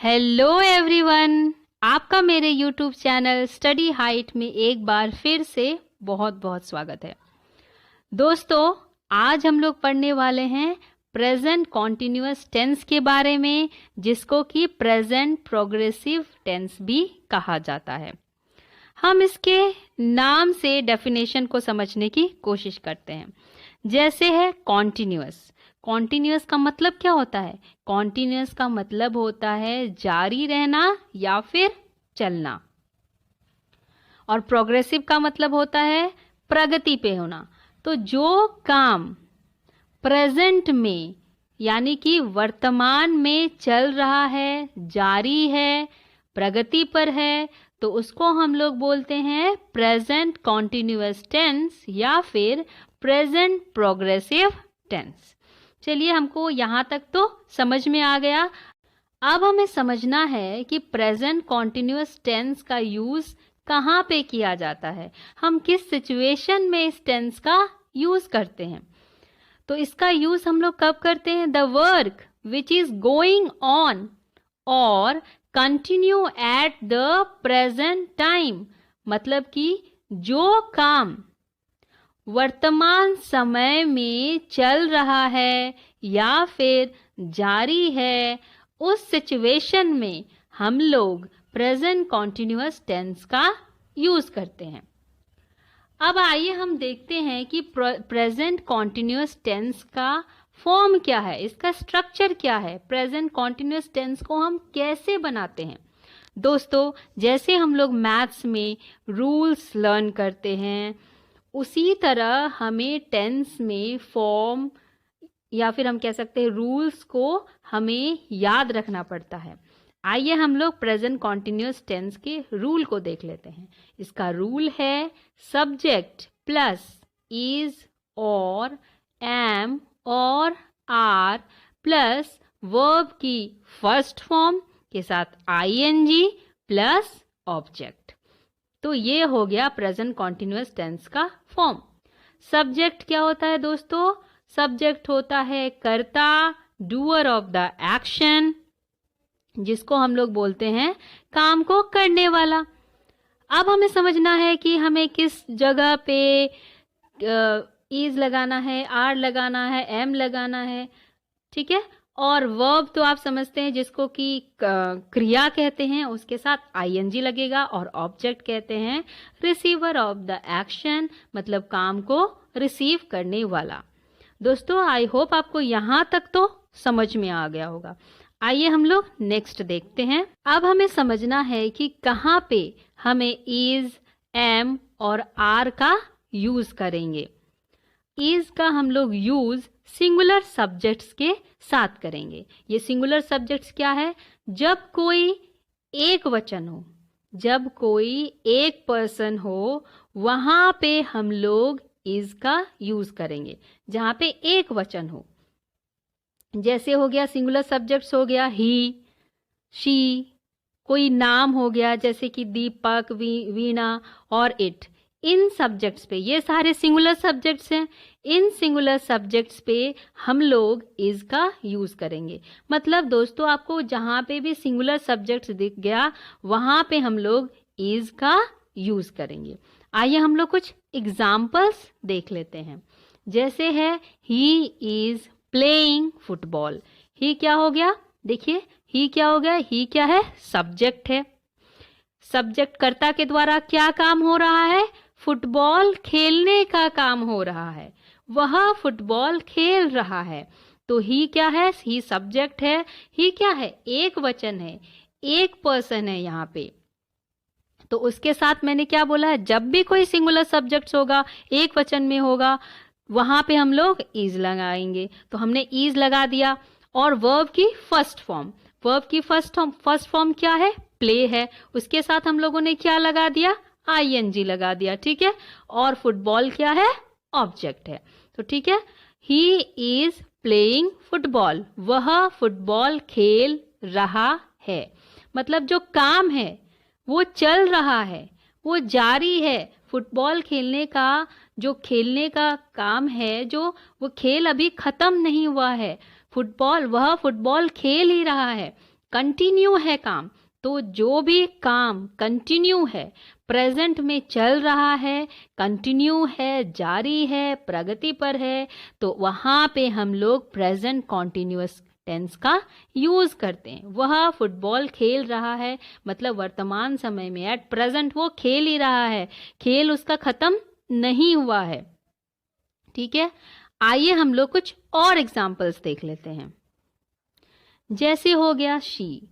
Hello everyone, आपका मेरे YouTube channel study height में एक बार फिर से बहुत बहुत स्वागत है। दोस्तों, आज हम लोग पढ़ने वाले हैं प्रेजेंट कॉन्टिन्यूअस टेंस के बारे में, जिसको कि प्रेजेंट प्रोग्रेसिव टेंस भी कहा जाता है। हम इसके नाम से डेफिनेशन को समझने की कोशिश करते हैं। जैसे है कॉन्टिन्यूअस। कॉन्टिन्यूअस का मतलब क्या होता है? कॉन्टिन्यूअस का मतलब होता है जारी रहना या फिर चलना। और प्रोग्रेसिव का मतलब होता है प्रगति पे होना। तो जो काम प्रेजेंट में यानी कि वर्तमान में चल रहा है, जारी है, प्रगति पर है, तो उसको हम लोग बोलते हैं प्रेजेंट कॉन्टिन्यूअस टेंस या फिर प्रेजेंट प्रोग्रेसिव टेंस। चलिए, हमको यहाँ तक तो समझ में आ गया। अब हमें समझना है कि प्रेजेंट कॉन्टिन्यूअस टेंस का यूज कहाँ पे किया जाता है, हम किस सिचुएशन में इस टेंस का यूज करते हैं। तो इसका यूज हम लोग कब करते हैं? The work which is going on और continue at the present time. मतलब कि जो काम वर्तमान समय में चल रहा है या फिर जारी है, उस सिचुएशन में हम लोग प्रेजेंट कॉन्टिन्यूअस टेंस का यूज करते हैं। अब आइए हम देखते हैं कि प्रेजेंट कॉन्टिन्यूअस टेंस का फॉर्म क्या है, इसका स्ट्रक्चर क्या है, प्रेजेंट कॉन्टिन्यूअस टेंस को हम कैसे बनाते हैं। दोस्तों, जैसे हम लोग मैथ्स में रूल्स लर्न करते हैं, उसी तरह हमें टेंस में फॉर्म या फिर हम कह सकते हैं रूल्स को हमें याद रखना पड़ता है। आइए हम लोग प्रेजेंट कॉन्टिन्यूअस टेंस के रूल को देख लेते हैं। इसका रूल है सब्जेक्ट प्लस इज और एम और आर प्लस वर्ब की फर्स्ट फॉर्म के साथ आईएनजी प्लस ऑब्जेक्ट। तो ये हो गया प्रेजेंट कॉन्टिन्यूअस टेंस का फॉर्म। सब्जेक्ट क्या होता है दोस्तों? सब्जेक्ट होता है कर्ता, डूअर ऑफ द एक्शन, जिसको हम लोग बोलते हैं काम को करने वाला। अब हमें समझना है कि हमें किस जगह पे इज लगाना है, आर लगाना है, एम लगाना है, ठीक है। और वर्ब तो आप समझते हैं, जिसको कि क्रिया कहते हैं, उसके साथ आईएनजी लगेगा। और ऑब्जेक्ट कहते हैं रिसीवर ऑफ द एक्शन, मतलब काम को रिसीव करने वाला। दोस्तों, आई होप आपको यहाँ तक तो समझ में आ गया होगा। आइए हम लोग नेक्स्ट देखते हैं। अब हमें समझना है कि कहाँ पे हमें इज, एम और आर का यूज करेंगे। इज का हम लोग यूज सिंगुलर सब्जेक्ट्स के साथ करेंगे। ये सिंगुलर सब्जेक्ट्स क्या है? जब कोई एक वचन हो, जब कोई एक पर्सन हो, वहां पे हम लोग इज का यूज करेंगे, जहां पे एक वचन हो। जैसे हो गया सिंगुलर सब्जेक्ट्स हो गया ही, शी, कोई नाम हो गया जैसे कि दीपक, वीणा और इट। इन सब्जेक्ट्स पे, ये सारे सिंगुलर सब्जेक्ट्स हैं, इन सिंगुलर सब्जेक्ट्स पे हम लोग इज का यूज करेंगे। मतलब दोस्तों, आपको जहाँ पे भी सिंगुलर सब्जेक्ट्स दिख गया, वहाँ पे हम लोग इज का यूज करेंगे। आइए हम लोग कुछ एग्जाम्पल्स देख लेते हैं। जैसे है ही इज प्लेइंग फुटबॉल। ही क्या हो गया? देखिए, ही क्या हो गया? ही क्या है? सब्जेक्ट है। सब्जेक्ट कर्ता के द्वारा क्या काम हो रहा है? फुटबॉल खेलने का काम हो रहा है, वह फुटबॉल खेल रहा है। तो ही क्या है? ही सब्जेक्ट है। ही क्या है? एक वचन है, एक पर्सन है यहाँ पे। तो उसके साथ मैंने क्या बोला है? जब भी कोई सिंगुलर सब्जेक्ट्स होगा, एक वचन में होगा, वहां पे हम लोग इज लगाएंगे। तो हमने इज लगा दिया। और वर्ब की फर्स्ट फॉर्म, वर्ब की फर्स्ट फॉर्म क्या है? प्ले है। उसके साथ हम लोगों ने क्या लगा दिया? आईएनजी लगा दिया, ठीक है। और फुटबॉल क्या है? ऑब्जेक्ट है। तो ठीक है, ही इज प्लेइंग फुटबॉल, वह फुटबॉल खेल रहा है। मतलब जो काम है वो चल रहा है, वो जारी है। फुटबॉल खेलने का जो खेलने का काम है, जो वो खेल अभी खत्म नहीं हुआ है। वह फुटबॉल खेल ही रहा है। कंटिन्यू है काम। तो जो भी काम कंटिन्यू है, प्रेजेंट में चल रहा है, कंटिन्यू है, जारी है, प्रगति पर है, तो वहाँ पे हम लोग प्रेजेंट कॉन्टिन्यूअस टेंस का यूज करते हैं। वह फुटबॉल खेल रहा है, मतलब वर्तमान समय में, एट प्रेजेंट वो खेल ही रहा है, खेल उसका खत्म नहीं हुआ है। ठीक है, आइए हम लोग कुछ और एग्जाम्पल्स देख लेते हैं। जैसे हो गया शी।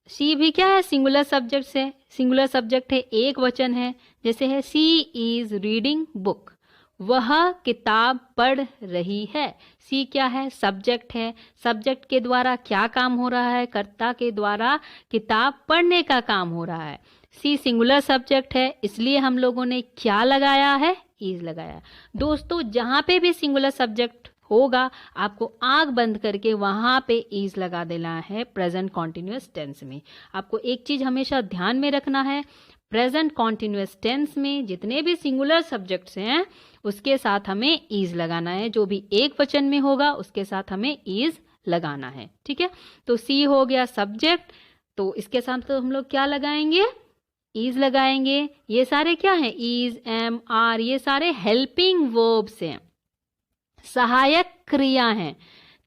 शी भी क्या है, सिंगुलर सब्जेक्ट है, सिंगुलर सब्जेक्ट है, एक वचन है। जैसे है शी इज रीडिंग बुक, वह किताब पढ़ रही है। सी क्या है, सब्जेक्ट है। सब्जेक्ट के द्वारा क्या काम हो रहा है, कर्ता के द्वारा किताब पढ़ने का काम हो रहा है। सी सिंगुलर सब्जेक्ट है, इसलिए हम लोगों ने क्या लगाया है, इज लगाया। दोस्तों, जहां पे भी सिंगुलर सब्जेक्ट होगा, आपको आंख बंद करके वहां पे इज लगा देना है प्रेजेंट कॉन्टिन्यूअस टेंस में। आपको एक चीज हमेशा ध्यान में रखना है, प्रेजेंट कॉन्टिन्यूअस टेंस में जितने भी सिंगुलर सब्जेक्ट्स हैं उसके साथ हमें इज लगाना है। जो भी एक वचन में होगा उसके साथ हमें इज लगाना है। ठीक है, तो सी हो गया सब्जेक्ट, तो इसके साथ तो हम लोग क्या लगाएंगे, इज लगाएंगे। ये सारे क्या हैं, इज, एम, आर, ये सारे हेल्पिंग वर्ब्स हैं, सहायक क्रिया हैं।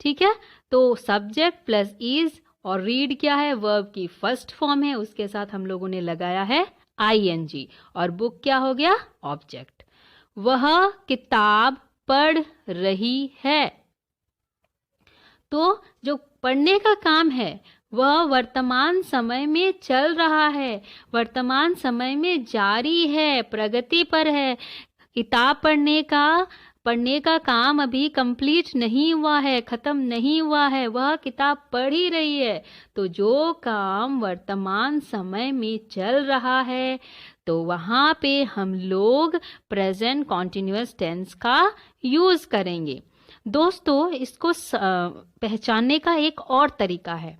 ठीक है, तो सब्जेक्ट प्लस इज, और रीड क्या है, वर्ब की फर्स्ट फॉर्म है, उसके साथ हम लोगों ने लगाया है आईएनजी। और बुक क्या हो गया, ऑब्जेक्ट। वह किताब पढ़ रही है। तो जो पढ़ने का काम है वह वर्तमान समय में चल रहा है, वर्तमान समय में जारी है, प्रगति पर है। किताब पढ़ने का काम अभी कंप्लीट नहीं हुआ है, खत्म नहीं हुआ है, वह किताब पढ़ ही रही है। तो जो काम वर्तमान समय में चल रहा है तो वहाँ पे हम लोग प्रेजेंट कॉन्टिन्यूअस टेंस का यूज करेंगे। दोस्तों, इसको पहचानने का एक और तरीका है।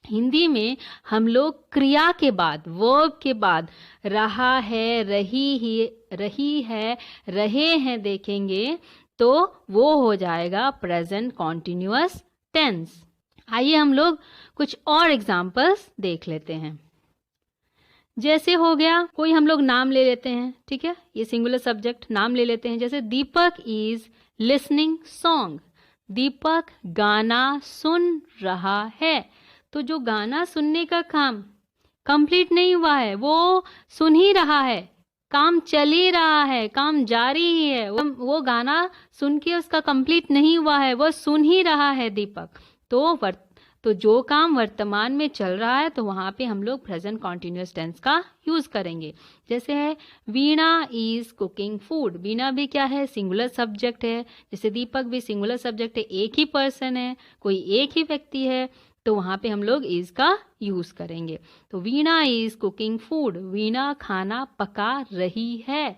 हिंदी में हम लोग क्रिया के बाद, वर्ब के बाद रहा है, रही है, रहे हैं देखेंगे तो वो हो जाएगा प्रेजेंट कॉन्टिन्यूअस टेंस। आइए हम लोग कुछ और एग्जाम्पल्स देख लेते हैं। जैसे हो गया, कोई हम लोग नाम ले लेते हैं। ठीक है, ये सिंगुलर सब्जेक्ट, नाम ले लेते हैं। जैसे दीपक इज लिसनिंग सॉन्ग, दीपक गाना सुन रहा है। तो जो गाना सुनने का काम कंप्लीट नहीं हुआ है, वो सुन ही रहा है, काम चल ही रहा है, काम जारी ही है। वो गाना सुन के उसका कंप्लीट नहीं हुआ है, वो सुन ही रहा है दीपक। तो जो काम वर्तमान में चल रहा है तो वहाँ पे हम लोग प्रेजेंट कॉन्टिन्यूअस टेंस का यूज करेंगे। जैसे है वीणा इज कुकिंग फूड, वीणा भी क्या है, सिंगुलर सब्जेक्ट है। जैसे दीपक भी सिंगुलर सब्जेक्ट है, एक ही पर्सन है, कोई एक ही व्यक्ति है, तो वहाँ पे हम लोग इज का यूज करेंगे। तो वीणा इज कुकिंग फूड, वीणा खाना पका रही है।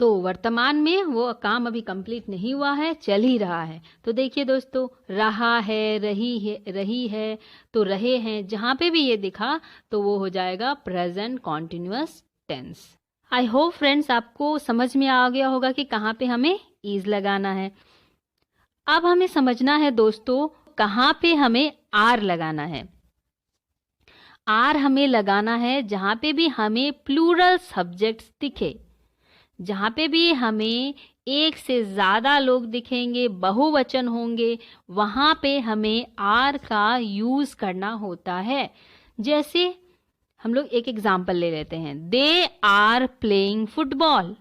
तो वर्तमान में वो काम अभी कंप्लीट नहीं हुआ है, चल ही रहा है। तो देखिए दोस्तों, रहा है, रही है, तो रहे हैं, जहाँ पे भी ये दिखा तो वो हो जाएगा present continuous tense. I hope friends आपको समझ में आ गया होगा कि कहाँ पे हमें इज लगाना है। अब हमें समझना है दोस्तों कहाँ पे हमें आर लगाना है। आर हमें लगाना है जहाँ पे भी हमें प्लूरल सब्जेक्ट्स दिखे, जहाँ पे भी हमें एक से ज़्यादा लोग दिखेंगे, बहुवचन होंगे, वहाँ पे हमें आर का यूज़ करना होता है। जैसे हम लोग एक एग्जाम्पल ले लेते हैं, दे आर प्लेइंग फुटबॉल,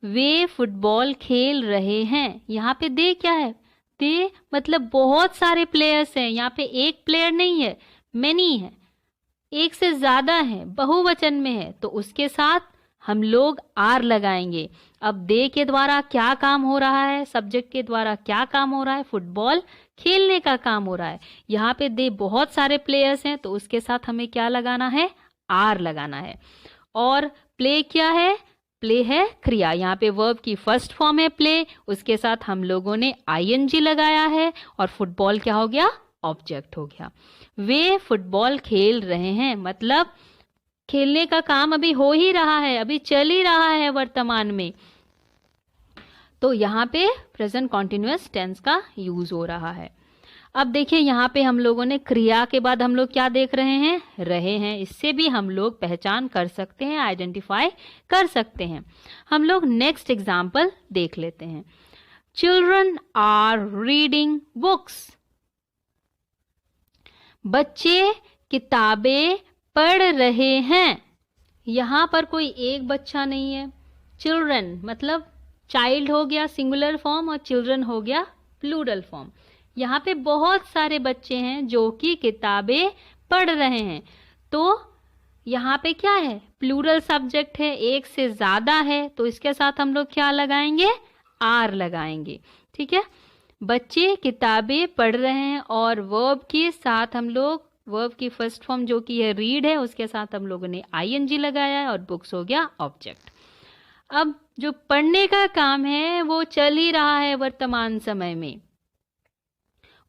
वे फुटबॉल खेल रहे हैं। यहाँ पे दे क्या है, दे मतलब बहुत सारे प्लेयर्स हैं, यहाँ पे एक प्लेयर नहीं है, मैनी है, एक से ज़्यादा है, बहुवचन में है, तो उसके साथ हम लोग आर लगाएंगे। अब दे के द्वारा क्या काम हो रहा है, सब्जेक्ट के द्वारा क्या काम हो रहा है, फुटबॉल खेलने का काम हो रहा है। यहाँ पे दे बहुत सारे प्लेयर्स हैं तो उसके साथ हमें क्या लगाना है, आर लगाना है। और प्ले क्या है, प्ले है क्रिया, यहाँ पे वर्ब की फर्स्ट फॉर्म है प्ले, उसके साथ हम लोगों ने आईएनजी लगाया है। और फुटबॉल क्या हो गया, ऑब्जेक्ट हो गया। वे फुटबॉल खेल रहे हैं, मतलब खेलने का काम अभी हो ही रहा है, अभी चल ही रहा है वर्तमान में। तो यहाँ पे प्रेजेंट कॉन्टिन्यूअस टेंस का यूज हो रहा है। अब देखिए यहाँ पे हम लोगों ने क्रिया के बाद हम लोग क्या देख रहे हैं, रहे हैं। इससे भी हम लोग पहचान कर सकते हैं, आइडेंटिफाई कर सकते हैं। हम लोग नेक्स्ट एग्जाम्पल देख लेते हैं। Children are reading books. बच्चे किताबें पढ़ रहे हैं। यहाँ पर कोई एक बच्चा नहीं है। चिल्ड्रन मतलब चाइल्ड हो गया सिंगुलर फॉर्म और चिल्ड्रन हो गया प्लूरल फॉर्म। यहाँ पे बहुत सारे बच्चे हैं जो कि किताबें पढ़ रहे हैं। तो यहाँ पे क्या है, प्लूरल सब्जेक्ट है, एक से ज्यादा है, तो इसके साथ हम लोग क्या लगाएंगे, आर लगाएंगे। ठीक है, बच्चे किताबें पढ़ रहे हैं और वर्ब के साथ हम लोग, वर्ब की फर्स्ट फॉर्म जो कि है रीड है, उसके साथ हम लोगों ने आईएनजी लगाया है और बुक्स हो गया ऑब्जेक्ट। अब जो पढ़ने का काम है वो चल ही रहा है वर्तमान समय में,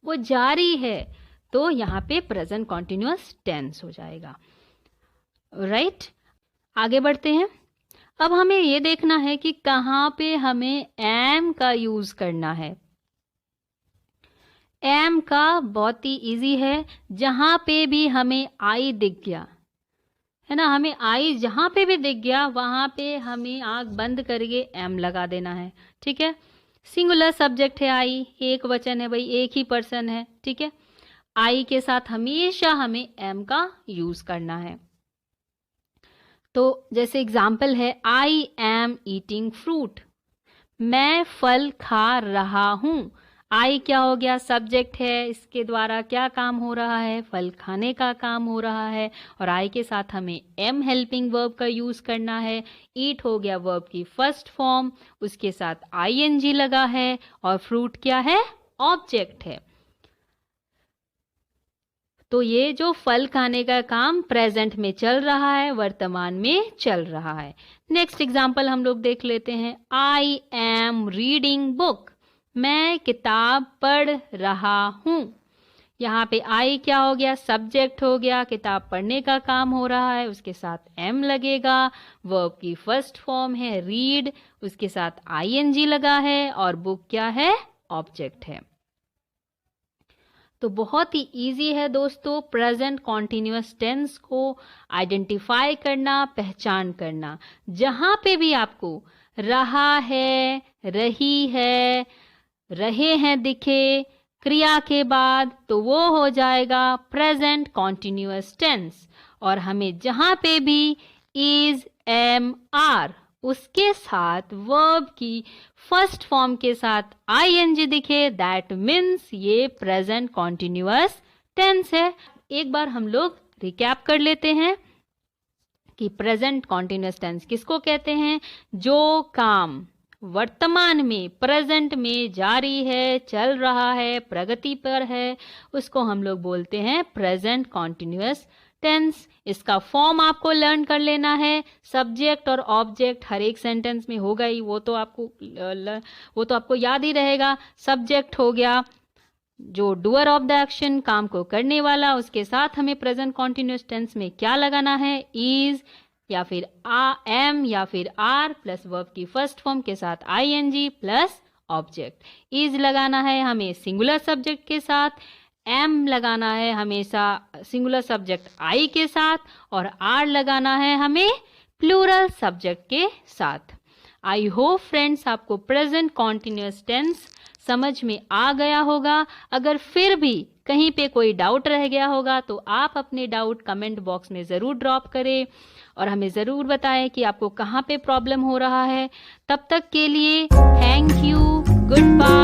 वो जारी है, तो यहाँ पे प्रेजेंट कॉन्टिन्यूअस टेंस हो जाएगा। राइट, आगे बढ़ते हैं। अब हमें ये देखना है कि कहाँ पे हमें एम का यूज करना है। एम का बहुत ही इजी है, जहां पे भी हमें आई दिख गया है ना, हमें आई जहां पे भी दिख गया वहां पे हमें आंख बंद करके एम लगा देना है। ठीक है, सिंगुलर सब्जेक्ट है आई, एक वचन है भाई, एक ही पर्सन है। ठीक है, आई के साथ हमेशा हमें एम का यूज करना है। तो जैसे एग्जाम्पल है, आई एम ईटिंग फ्रूट, मैं फल खा रहा हूं। आई क्या हो गया, सब्जेक्ट है, इसके द्वारा क्या काम हो रहा है, फल खाने का काम हो रहा है, और आई के साथ हमें एम हेल्पिंग वर्ब का यूज करना है। ईट हो गया वर्ब की फर्स्ट फॉर्म, उसके साथ आईएनजी लगा है, और फ्रूट क्या है, ऑब्जेक्ट है। तो ये जो फल खाने का काम प्रेजेंट में चल रहा है, वर्तमान में चल रहा है। नेक्स्ट एग्जाम्पल हम लोग देख लेते हैं। आई एम रीडिंग बुक, मैं किताब पढ़ रहा हूं। यहाँ पे आई क्या हो गया, सब्जेक्ट हो गया, किताब पढ़ने का काम हो रहा है, उसके साथ एम लगेगा। वर्ब की फर्स्ट फॉर्म है रीड, उसके साथ आईएनजी लगा है, और बुक क्या है, ऑब्जेक्ट है। तो बहुत ही इजी है दोस्तों प्रेजेंट कॉन्टिन्यूअस टेंस को आइडेंटिफाई करना, पहचान करना। जहां पे भी आपको रहा है, रही है, रहे हैं दिखे क्रिया के बाद, तो वो हो जाएगा प्रेजेंट कॉन्टिन्यूअस टेंस। और हमें जहां पे भी इज, एम, आर उसके साथ वर्ब की फर्स्ट फॉर्म के साथ आईएनजी दिखे, दैट मीन्स ये प्रेजेंट कॉन्टिन्यूअस टेंस है। एक बार हम लोग रिकैप कर लेते हैं कि प्रेजेंट कॉन्टिन्यूअस टेंस किसको कहते हैं, जो काम वर्तमान में, प्रेजेंट में जारी है, चल रहा है, प्रगति पर है, उसको हम लोग बोलते हैं प्रेजेंट कॉन्टिन्यूअस टेंस। इसका फॉर्म आपको लर्न कर लेना है। सब्जेक्ट और ऑब्जेक्ट हर एक सेंटेंस में होगा ही, वो तो आपको याद ही रहेगा। सब्जेक्ट हो गया जो डूअर ऑफ द एक्शन, काम को करने वाला, उसके साथ हमें प्रेजेंट कॉन्टिन्यूअस टेंस में क्या लगाना है, इज या फिर एम या फिर आर प्लस वर्ब की फर्स्ट फॉर्म के साथ आईएनजी प्लस ऑब्जेक्ट। इज लगाना है हमें सिंगुलर सब्जेक्ट के साथ, एम लगाना है हमेशा सिंगुलर सब्जेक्ट आई के साथ, और आर लगाना है हमें प्लूरल सब्जेक्ट के साथ। आई होप फ्रेंड्स आपको प्रेजेंट कॉन्टिन्यूअस टेंस समझ में आ गया होगा। अगर फिर भी कहीं पे कोई डाउट रह गया होगा तो आप अपने डाउट कमेंट बॉक्स में ज़रूर ड्रॉप करें और हमें ज़रूर बताएं कि आपको कहाँ पे प्रॉब्लम हो रहा है। तब तक के लिए थैंक यू, गुड बाय।